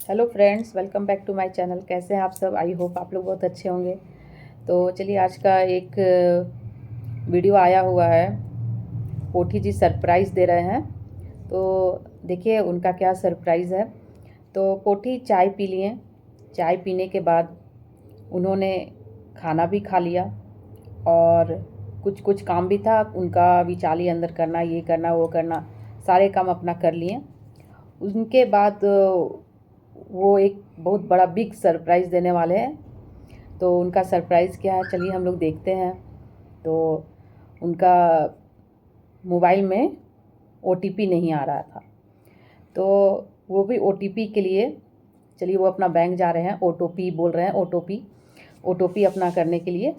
Hello friends, welcome back to my channel. कैसे हैं आप सब? आई होप आप लोग बहुत अच्छे होंगे। तो चलिए, आज का एक वीडियो आया हुआ है। पोठी जी सरप्राइज़ दे रहे हैं, तो देखिए उनका क्या सरप्राइज़ है। तो पोठी चाय पी लिए। चाय पीने के बाद उन्होंने खाना भी खा लिया और कुछ कुछ काम भी था उनका, विचाली अंदर करना, ये करना वो करना, सारे काम अपना कर लिए। उनके बाद वो एक बहुत बड़ा बिग सरप्राइज़ देने वाले हैं। तो उनका सरप्राइज़ क्या है, चलिए हम लोग देखते हैं। तो उनका मोबाइल में ओटीपी नहीं आ रहा था, तो वो भी ओटीपी के लिए, चलिए वो अपना बैंक जा रहे हैं, ओटीपी बोल रहे हैं, ओटीपी अपना करने के लिए।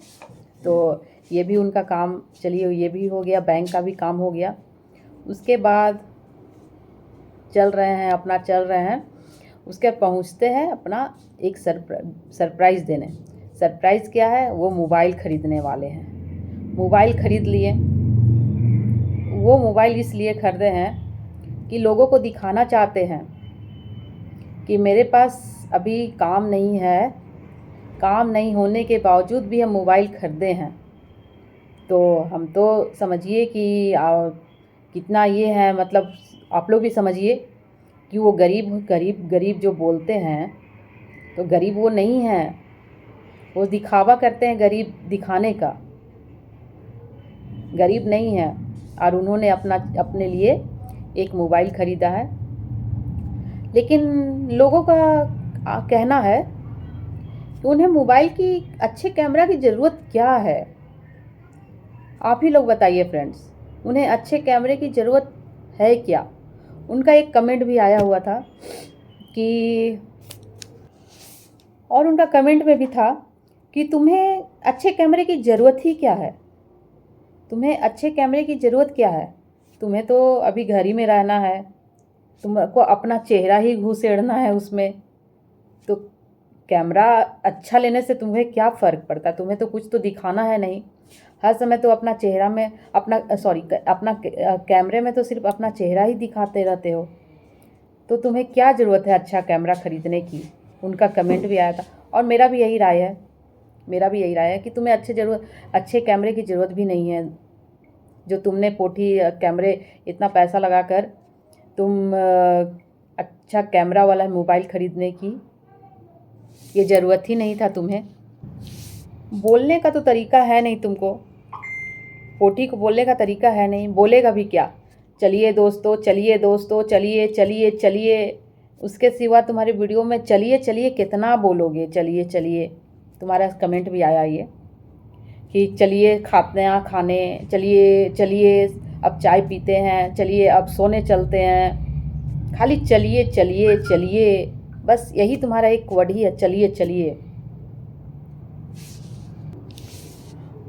तो ये भी उनका काम, चलिए ये भी हो गया, बैंक का भी काम हो गया। उसके बाद चल रहे हैं। उसके पहुंचते हैं अपना एक सरप्राइज़ देने। सरप्राइज़ क्या है, वो मोबाइल ख़रीदने वाले हैं। मोबाइल ख़रीद लिए। वो मोबाइल इसलिए ख़रीदे हैं कि लोगों को दिखाना चाहते हैं कि मेरे पास अभी काम नहीं है। काम नहीं होने के बावजूद भी हम मोबाइल ख़रीदे हैं। तो हम तो समझिए कि कितना ये है, मतलब आप लोग भी समझिए कि वो गरीब गरीब गरीब जो बोलते हैं, तो गरीब वो नहीं हैं। वो दिखावा करते हैं गरीब दिखाने का, गरीब नहीं है। और उन्होंने अपने लिए एक मोबाइल ख़रीदा है। लेकिन लोगों का कहना है कि उन्हें मोबाइल की अच्छे कैमरा की ज़रूरत क्या है। आप ही लोग बताइए फ्रेंड्स, उन्हें अच्छे कैमरे की ज़रूरत है क्या। उनका एक कमेंट भी आया हुआ था कि, और उनका कमेंट में भी था कि तुम्हें अच्छे कैमरे की ज़रूरत ही क्या है। तुम्हें अच्छे कैमरे की ज़रूरत क्या है? तुम्हें तो अभी घर ही में रहना है, तुमको अपना चेहरा ही घुसेड़ना है उसमें। तो कैमरा अच्छा लेने से तुम्हें क्या फ़र्क पड़ता है? तुम्हें तो कुछ तो दिखाना है नहीं। हर समय तो अपना चेहरा में अपना कैमरे में तो सिर्फ अपना चेहरा ही दिखाते रहते हो। तो तुम्हें क्या ज़रूरत है अच्छा कैमरा ख़रीदने की? उनका कमेंट भी आया था और मेरा भी यही राय है कि तुम्हें अच्छे कैमरे की ज़रूरत भी नहीं है। जो तुमने पोठी कैमरे इतना पैसा लगाकर तुम अच्छा कैमरा वाला मोबाइल ख़रीदने की, ये ज़रूरत ही नहीं था तुम्हें। बोलने का तो तरीका है नहीं तुमको, पोठी को बोलने का तरीका है नहीं, बोलेगा भी क्या। चलिए दोस्तों, चलिए दोस्तों, चलिए चलिए चलिए, उसके सिवा तुम्हारी वीडियो में चलिए चलिए कितना बोलोगे। चलिए चलिए, तुम्हारा कमेंट भी आया ये कि चलिए खाते हैं खाने, चलिए चलिए अब चाय पीते हैं, चलिए अब सोने चलते हैं। खाली चलिए चलिए चलिए, बस यही तुम्हारा एक वर्ड ही है, चलिए चलिए।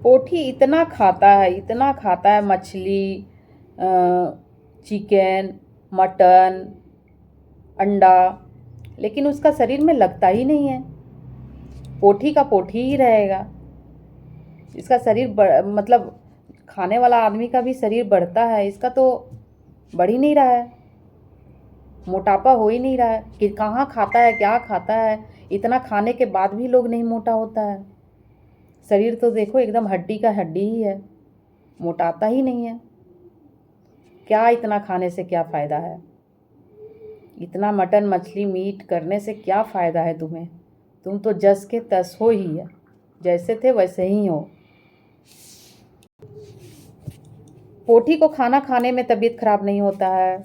पोठी इतना खाता है मछली, चिकन, मटन, अंडा, लेकिन उसका शरीर में लगता ही नहीं है। पोठी का पोठी ही रहेगा। इसका शरीर मतलब खाने वाला आदमी का भी शरीर बढ़ता है, इसका तो बढ़ ही नहीं रहा है, मोटापा हो ही नहीं रहा है। कि कहाँ खाता है, क्या खाता है, इतना खाने के बाद भी लोग नहीं मोटा होता है। शरीर तो देखो एकदम हड्डी का हड्डी ही है, मोटाता ही नहीं है। क्या इतना खाने से क्या फ़ायदा है? इतना मटन मछली मीट करने से क्या फ़ायदा है तुम्हें? तुम तो जस के तस हो ही है, जैसे थे वैसे ही हो। पोठी को खाना खाने में तबीयत ख़राब नहीं होता है,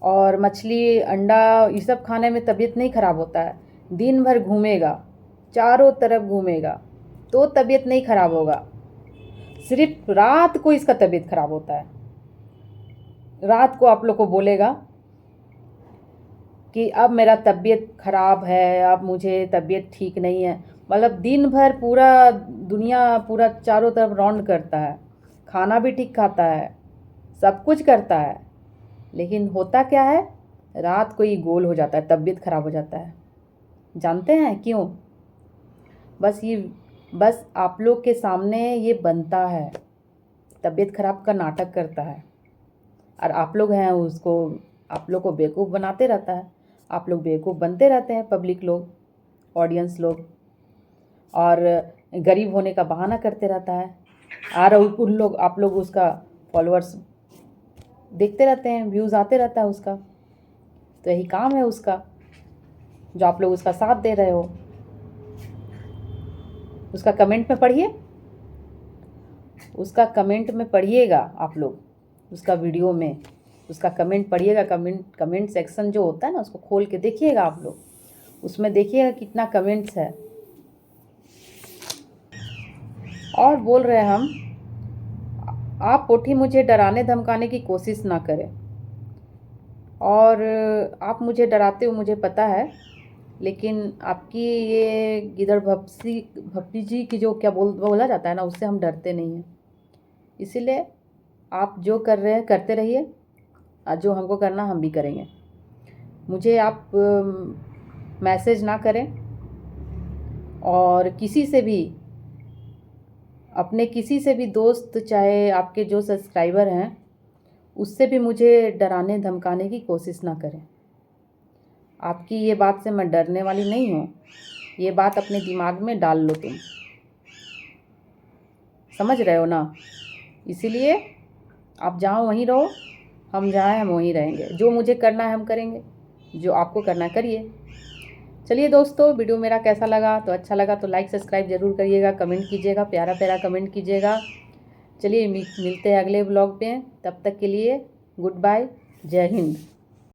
और मछली अंडा ये सब खाने में तबीयत नहीं ख़राब होता है। दिन भर घूमेगा, चारों तरफ घूमेगा, तो तबीयत नहीं ख़राब होगा। सिर्फ रात को इसका तबीयत ख़राब होता है। रात को आप लोग को बोलेगा कि अब मेरा तबीयत ख़राब है, अब मुझे तबीयत ठीक नहीं है। मतलब दिन भर पूरा दुनिया पूरा चारों तरफ राउंड करता है, खाना भी ठीक खाता है, सब कुछ करता है, लेकिन होता क्या है, रात को ही गोल हो जाता है, तबीयत ख़राब हो जाता है। जानते हैं क्यों? बस आप लोग के सामने ये बनता है, तबीयत ख़राब का नाटक करता है, और आप लोग हैं उसको, आप लोग को बेवकूफ़ बनाते रहता है। आप लोग बेवकूफ़ बनते रहते हैं, पब्लिक लोग, ऑडियंस लोग, और गरीब होने का बहाना करते रहता है। और उन लोग आप लोग उसका फॉलोअर्स देखते रहते हैं, व्यूज़ आते रहता है उसका। तो यही काम है उसका, जो आप लोग उसका साथ दे रहे हो। उसका कमेंट में पढ़िए, उसका कमेंट में पढ़िएगा आप लोग, उसका वीडियो में उसका कमेंट पढ़िएगा। कमेंट सेक्शन जो होता है ना, उसको खोल के देखिएगा आप लोग, उसमें देखिएगा कितना कमेंट्स है। और बोल रहे हैं हम, आप पोठी मुझे डराने धमकाने की कोशिश ना करें। और आप मुझे डराते हो मुझे पता है, लेकिन आपकी ये गिदड़ भप्पी जी की जो क्या बोला जाता है ना, उससे हम डरते नहीं हैं। इसीलिए आप जो कर रहे हैं करते रहिए, और जो हमको करना हम भी करेंगे। मुझे आप मैसेज ना करें, और किसी से भी, अपने किसी से भी दोस्त, चाहे आपके जो सब्सक्राइबर हैं, उससे भी मुझे डराने धमकाने की कोशिश ना करें। आपकी ये बात से मैं डरने वाली नहीं हूँ, ये बात अपने दिमाग में डाल लो तुम, समझ रहे हो ना। इसीलिए आप जहाँ वहीं रहो, हम जहाँ हम वहीं रहेंगे। जो मुझे करना है हम करेंगे, जो आपको करना है करिए। चलिए दोस्तों, वीडियो मेरा कैसा लगा, तो अच्छा लगा तो लाइक सब्सक्राइब ज़रूर करिएगा, कमेंट कीजिएगा, प्यारा प्यारा कमेंट कीजिएगा। चलिए मिलते हैं अगले ब्लॉग में, तब तक के लिए गुड बाय, जय हिंद।